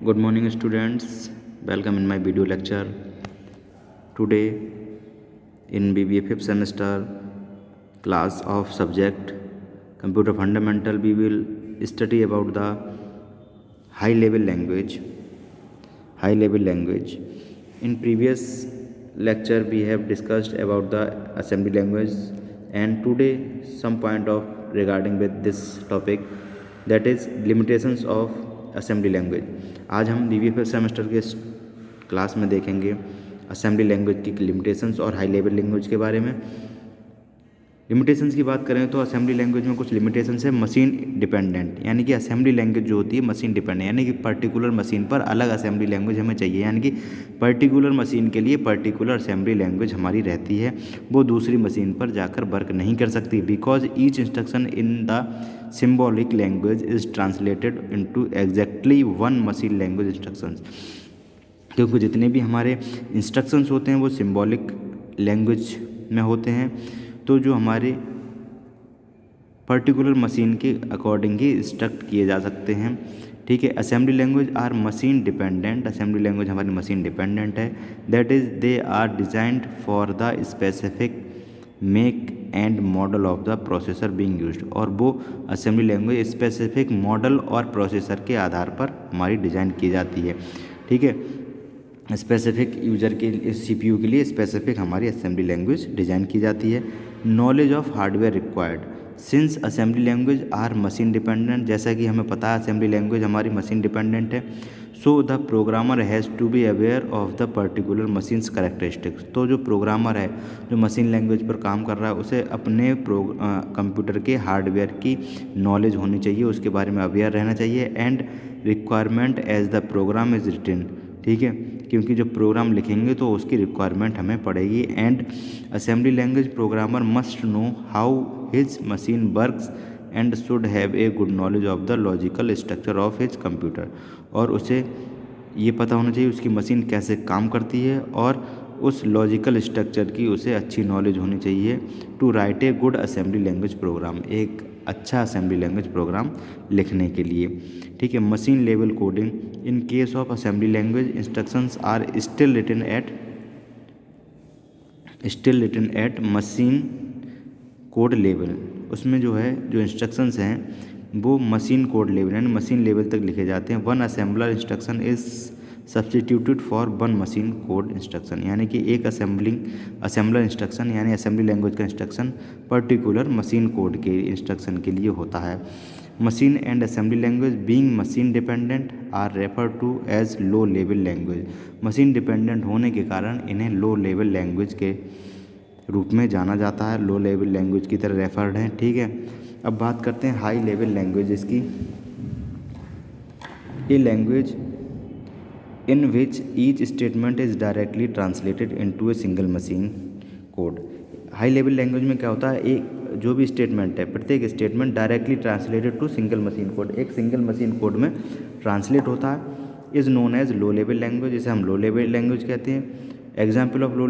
Good morning, students. Welcome in my video lecture. Today, in BBA 5th semester class of subject Computer Fundamental, we will study about the high level language. High level language. In previous lecture, we have discussed about the assembly language, and today some point of regarding with this topic, that is limitations of assembly language. आज हम BBA first semester के class में देखेंगे assembly language की limitations और high level language के बारे में। लिमिटेशंस की बात करें तो असेंबली लैंग्वेज में कुछ लिमिटेशंस है मशीन डिपेंडेंट, यानी कि असेंबली लैंग्वेज जो होती है मशीन डिपेंडेंट, यानी कि पर्टिकुलर मशीन पर अलग असेंबली लैंग्वेज हमें चाहिए, यानी कि पर्टिकुलर मशीन के लिए पर्टिकुलर असेंबली लैंग्वेज हमारी रहती है, वो दूसरी मशीन पर जाकर वर्क नहीं कर सकती। Because each instruction in the symbolic language is translated into exactly one machine language instructions, क्योंकि जितने भी हमारे इंस्ट्रक्शंस होते हैं वो सिम्बॉलिक लैंग्वेज में होते हैं, तो जो हमारे पर्टिकुलर मशीन के अकॉर्डिंग ही इंस्ट्रक्ट किए जा सकते हैं। ठीक है, assembly language are machine dependent, assembly language हमारी मशीन डिपेंडेंट है। That is they are designed for the specific make and model of the processor being used, और वो असेंबली लैंग्वेज स्पेसिफिक मॉडल और प्रोसेसर के आधार पर हमारी डिज़ाइन की जाती है। ठीक है, स्पेसिफिक यूजर के सीपीयू के लिए स्पेसिफिक हमारी असेंबली लैंग्वेज डिज़ाइन की जाती है। Knowledge of hardware required since assembly language are machine dependent, जैसा कि हमें पता है असेंबली लैंग्वेज हमारी मशीन डिपेंडेंट है। So the programmer has to be aware of the particular machine's characteristics, तो जो प्रोग्रामर है जो मशीन लैंग्वेज पर काम कर रहा है उसे अपने कंप्यूटर के हार्डवेयर की नॉलेज होनी चाहिए, उसके बारे में अवेयर रहना चाहिए। And requirement as the program is written, ठीक है, क्योंकि जब प्रोग्राम लिखेंगे तो उसकी रिक्वायरमेंट हमें पड़ेगी। And assembly language programmer must know how his machine works and should have a good knowledge of the logical structure of his computer, और उसे ये पता होना चाहिए उसकी मशीन कैसे काम करती है और उस लॉजिकल स्ट्रक्चर की उसे अच्छी नॉलेज होनी चाहिए to write a good assembly language program, एक अच्छा असेंबली लैंग्वेज प्रोग्राम लिखने के लिए। ठीक है, machine level coding in case of assembly language instructions are still written at machine code level, उसमें जो है जो इंस्ट्रक्शंस हैं वो मशीन कोड लेवल यानी मशीन लेवल तक लिखे जाते हैं। One assembler instruction is substituted for one machine code instruction, यानी कि एक असेंबलर इंस्ट्रक्शन यानी असेंबली लैंग्वेज का इंस्ट्रक्शन पर्टिकुलर मशीन कोड के इंस्ट्रक्शन के लिए होता है। Machine and assembly language being machine dependent are refer to as low level language, machine dependent होने के कारण इन्हें लो लेवल लैंग्वेज के रूप में जाना जाता है, लो लेवल लैंग्वेज की तरह रेफर्ड हैं। ठीक है, अब बात करते हैं हाई लेवल लैंग्वेजेस की। A language in which each statement is directly translated into a single machine code. High level language में क्या होता है, एक जो भी स्टेटमेंट है प्रत्येक statement directly translated to single machine code, एक सिंगल मशीन कोड में ट्रांसलेट होता है। Is known as low level language, जिसे हम लो लेवल लैंग्वेज कहते हैं। Example of low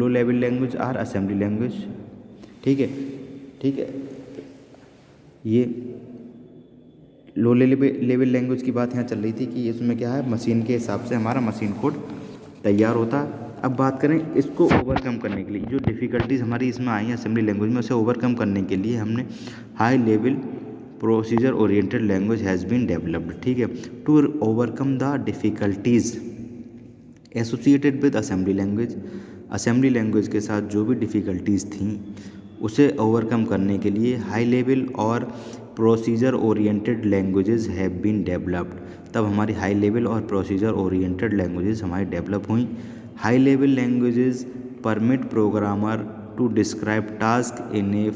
level language are assembly language. ठीक है, ये लो लेवल लैंग्वेज की बात यहाँ चल रही थी कि इसमें क्या है मशीन के हिसाब से हमारा मशीन कोड तैयार होता है। अब बात करें इसको ओवरकम करने के लिए, जो डिफ़िकल्टीज हमारी इसमें आई हैं असेंबली लैंग्वेज में, उसे ओवरकम करने के लिए हमने high level procedure oriented language has been developed. ठीक है, to overcome the difficulties associated with assembly language, assembly language के साथ जो भी डिफ़िकल्टीज़ थी उसे ओवरकम करने के लिए हाई लेवल और procedure oriented languages have been developed, तब हमारी हाई लेवल और प्रोसीजर ओरिएंटेड लैंग्वेजेस हमारी डेवलप हुई। High level languages permit programmer to describe task in a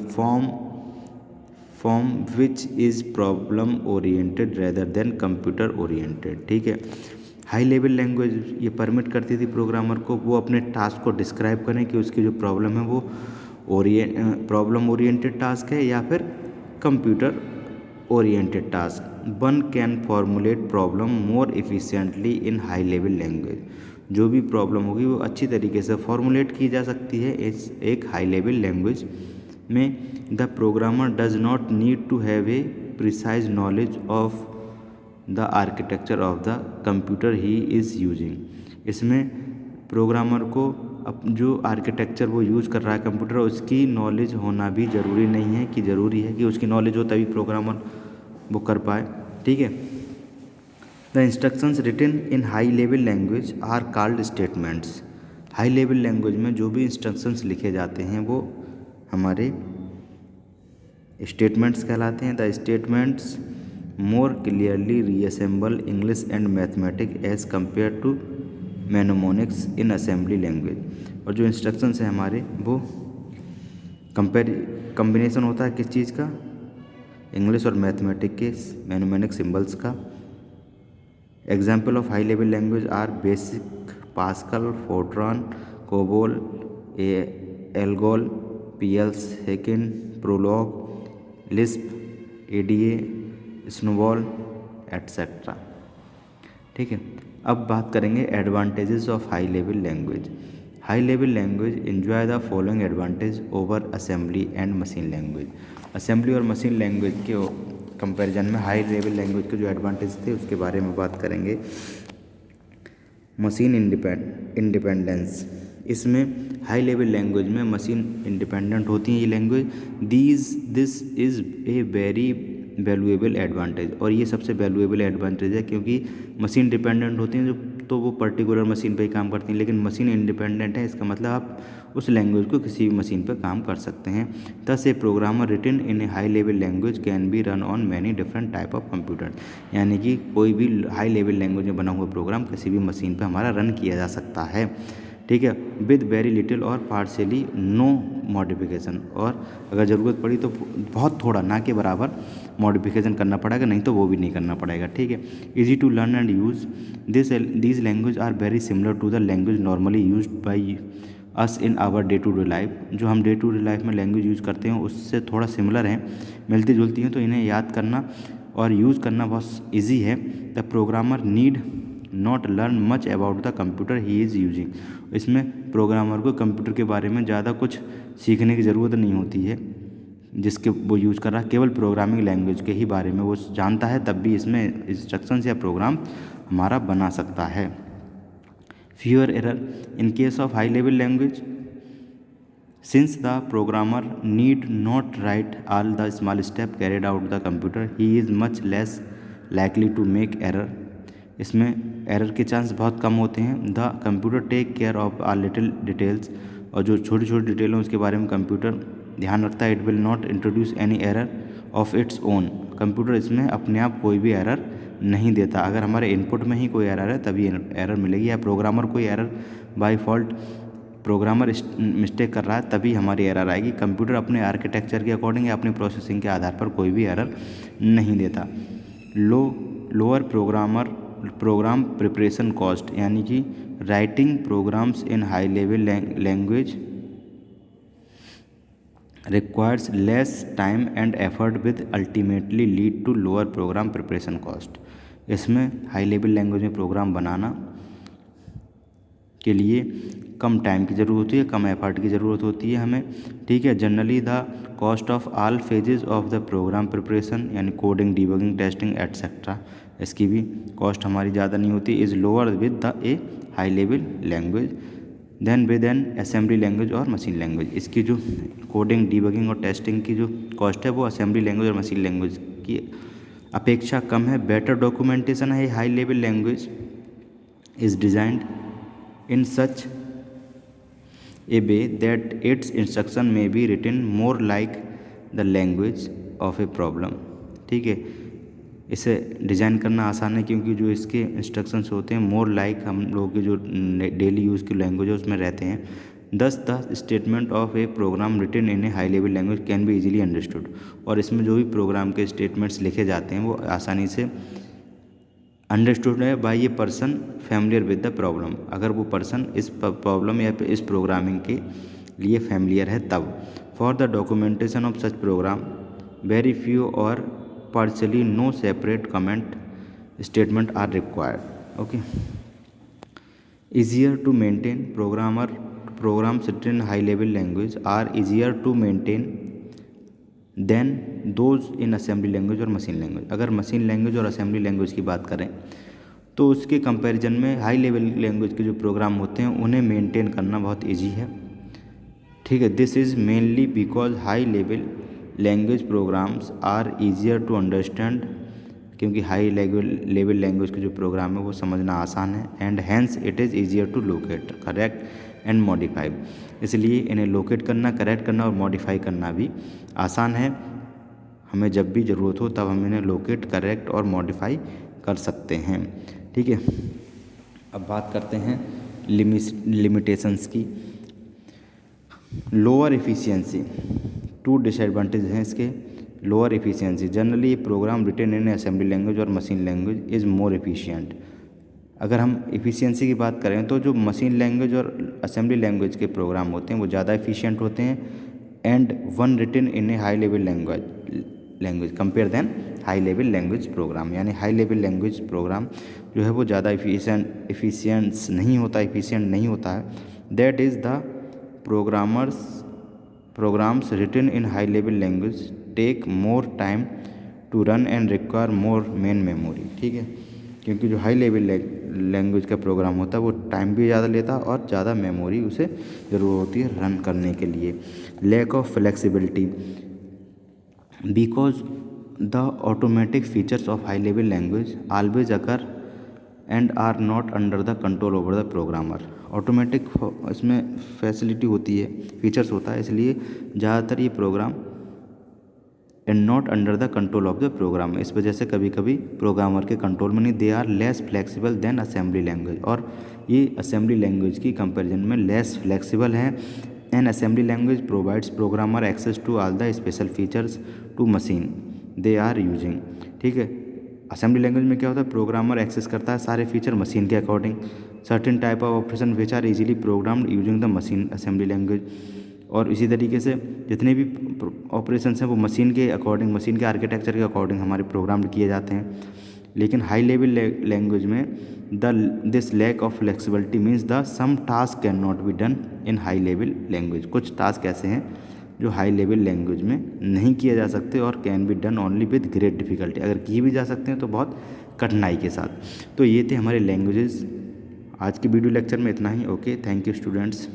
form which is problem oriented rather than computer oriented. ठीक है, high level language ये permit करती थी प्रोग्रामर को वो अपने टास्क को डिस्क्राइब करें कि उसकी जो प्रॉब्लम है वो प्रॉब्लम ओरिएंटेड टास्क है या फिर computer oriented task. One can formulate problem more efficiently in high level language, जो भी प्रॉब्लम होगी वो अच्छी तरीके से फॉर्मुलेट की जा सकती है इस एक हाई लेवल लैंग्वेज में। The programmer does not need to have a precise knowledge of the architecture of the computer he is using. इसमें प्रोग्रामर को जो आर्किटेक्चर वो यूज़ कर रहा है कंप्यूटर, उसकी नॉलेज होना भी ज़रूरी नहीं है कि ज़रूरी है कि उसकी नॉलेज हो तभी प्रोग्रामर वो कर पाए। ठीक है। The instructions written in high level language are called statements. High level language में जो भी इंस्ट्रक्शंस लिखे जाते हैं वो हमारे स्टेटमेंट्स कहलाते हैं। The statements more clearly resemble English and mathematics as compared to mnemonics in assembly language. और जो इंस्ट्रक्शंस हैं हमारे वो कम्बिनेशन होता है किस चीज़ का, इंग्लिश और मैथमेटिक्स के मैनोमोनिक सिंबल्स का। Example of high level language are BASIC, Pascal, Fortran, COBOL, ALGOL, PL, second, Prolog, LISP, ADA, SNOBOL etcetera. ठीक है। अब बात करेंगे advantages of high level language. High level language enjoy the following advantage over assembly and machine language. Assembly और machine language के comparison में high level language के जो एडवांटेज थे उसके बारे में बात करेंगे। Machine independence. इसमें हाई लेवल लैंग्वेज में मशीन इंडिपेंडेंट होती हैं ये language. This is a very valuable advantage. और ये सबसे वैल्यूएबल एडवांटेज है क्योंकि मशीन डिपेंडेंट होती हैं जो तो वो पर्टिकुलर मशीन पे ही काम करती हैं, लेकिन मशीन इंडिपेंडेंट है इसका मतलब आप उस लैंग्वेज को किसी भी मशीन पर काम कर सकते हैं। Thus a programmer written in a high level language can be run on many different type of computer. यानी कि कोई भी हाई लेवल लैंग्वेज में बना हुआ प्रोग्राम किसी भी मशीन पर हमारा रन किया जा सकता है। ठीक है। विद वेरी लिटिल और पार्शियली नो मॉडिफिकेशन। और अगर ज़रूरत पड़ी तो बहुत थोड़ा, ना के बराबर मॉडिफिकेशन करना पड़ेगा, नहीं तो वो भी नहीं करना पड़ेगा। ठीक है। Easy to learn and use. These language are very similar to the language normally used by us in our day to day life. जो हम डे टू डे लाइफ में लैंग्वेज यूज़ करते हैं उससे थोड़ा सिमिलर हैं, मिलती जुलती हैं, तो इन्हें याद करना और यूज़ करना बहुत ईजी है। The programmer need not learn much about the computer he is using. इसमें प्रोग्रामर को कंप्यूटर के बारे में ज़्यादा कुछ सीखने की ज़रूरत नहीं होती है जिसके वो यूज़ कर रहा है, केवल प्रोग्रामिंग लैंग्वेज के ही बारे में वो जानता है, तब भी इसमें इंस्ट्रक्शंस या प्रोग्राम हमारा बना सकता है। Fewer error in case of high level language since the programmer need not write all the small step carried out the computer he is much less likely to make error. इसमें error के chance बहुत कम होते हैं। The computer take care of our little details. और जो छोटी छोटी डिटेल हैं उसके बारे में कंप्यूटर ध्यान रखता है। It will not introduce any error of its own. Computer इसमें अपने आप कोई भी एरर नहीं देता। अगर हमारे इनपुट में ही कोई एरर है तभी एरर मिलेगी, या प्रोग्रामर कोई error bye fault programmer mistake कर रहा है तभी हमारी एरर आएगी। कंप्यूटर अपने आर्किटेक्चर के अकॉर्डिंग या अपनी प्रोसेसिंग के आधार पर कोई भी एरर नहीं देता। लोअर प्रोग्राम प्रिपरेशन कॉस्ट, यानी कि writing programs in high level language requires less time and effort with ultimately lead to lower program preparation cost। इसमें हाई लेवल लैंग्वेज में प्रोग्राम बनाना के लिए कम टाइम की ज़रूरत होती है, कम एफर्ट की ज़रूरत होती है हमें। ठीक है। Generally the cost of all phases of the program preparation, यानी कोडिंग, डिबगिंग, टेस्टिंग एट्सेट्रा, इसकी भी कॉस्ट हमारी ज़्यादा नहीं होती। Is lower with the a high level language than with an assembly language और मशीन लैंग्वेज। इसकी जो कोडिंग, डिबगिंग और टेस्टिंग की जो कॉस्ट है वो असेंबली लैंग्वेज और मशीन लैंग्वेज की अपेक्षा कम है। बेटर डॉक्यूमेंटेशन है। High level language is designed in such a way that its instruction may be written more like the language of a problem. ठीक है। इसे डिज़ाइन करना आसान है क्योंकि जो इसके इंस्ट्रक्शंस होते हैं मोर लाइक हम लोगों के जो डेली यूज़ की लैंग्वेज है उसमें रहते हैं। Thus the statement of a program written in a high level language can be easily understood. और इसमें जो भी प्रोग्राम के स्टेटमेंट्स लिखे जाते हैं वो आसानी से अंडरस्टूड है by a person familiar with the problem. अगर वो पर्सन इस प्रॉब्लम या इस प्रोग्रामिंग के लिए फैमिलियर है तब। For the documentation of such program very few और partially no separate comment statement are required. Okay. Easier to maintain. Programs written in high level language are easier to maintain than those in assembly language और machine language. अगर machine language और assembly language की बात करें तो उसके comparison में high level language के जो प्रोग्राम होते हैं उन्हें मेंटेन करना बहुत ईजी है, ठीक है। This is mainly because high level language programs are easier to understand, क्योंकि हाई लेवल लैंग्वेज के जो प्रोग्राम है वो समझना आसान है, and hence it is easier to locate, correct and modify. इसलिए इन्हें लोकेट करना, करेक्ट करना और मॉडिफाई करना भी आसान है। हमें जब भी ज़रूरत हो तब हम इन्हें लोकेट, करेक्ट और मॉडिफाई कर सकते हैं, ठीक है। अब बात करते हैं लिमिटेशंस की। लोअर एफिशिएंसी, टू डिसएडवांटेज हैं इसके। Lower efficiency, generally program written in assembly language और machine language is more efficient. अगर हम एफिशिएंसी की बात करें तो जो मशीन लैंग्वेज और असेंबली लैंग्वेज के प्रोग्राम होते हैं वो ज़्यादा एफिशिएंट होते हैं, and one written in a high level language compare than high level language program. यानी हाई लेवल लैंग्वेज प्रोग्राम जो है वो ज़्यादा एफिशिएंट नहीं होता है। That is the programmes written in high level language take more time to run and require more main memory, ठीक है। क्योंकि जो हाई लेवल लैंग्वेज का प्रोग्राम होता है वो टाइम भी ज़्यादा लेता है और ज़्यादा मेमोरी उसे ज़रूर होती है रन करने के लिए। Lack of flexibility, because the automatic features of high level language always occur and are not under the control over the programmer. Automatic इसमें फैसिलिटी होती है, फीचर्स होता है, इसलिए ज़्यादातर ये program and not under the control of the program, इस वजह से कभी कभी प्रोग्रामर के कंट्रोल में नहीं। They are less flexible than assembly language, और ये असेंबली लैंग्वेज की कंपैरिजन में लेस फ्लेक्सिबल है। An assembly language provides programmer access to all the special features to machine they are using, ठीक है। असेंबली लैंग्वेज में क्या होता है, प्रोग्रामर एक्सेस करता है सारे फीचर मशीन के according. Certain type of operation which are easily programmed using the machine assembly language, और इसी तरीके से जितने भी ऑपरेशंस हैं वो मशीन के अकॉर्डिंग, मशीन के आर्किटेक्चर के अकॉर्डिंग हमारे प्रोग्राम किए जाते हैं। लेकिन हाई लेवल लैंग्वेज में this lack of flexibility means the some task can not be done in high level language. कुछ टास्क ऐसे हैं जो हाई लेवल लैंग्वेज में नहीं किए जा सकते और can be done only with great difficulty, अगर किए भी जा सकते हैं तो बहुत कठिनाई के साथ। तो ये थे हमारे लैंग्वेजेस। आज की वीडियो लेक्चर में इतना ही। Okay, thank you students.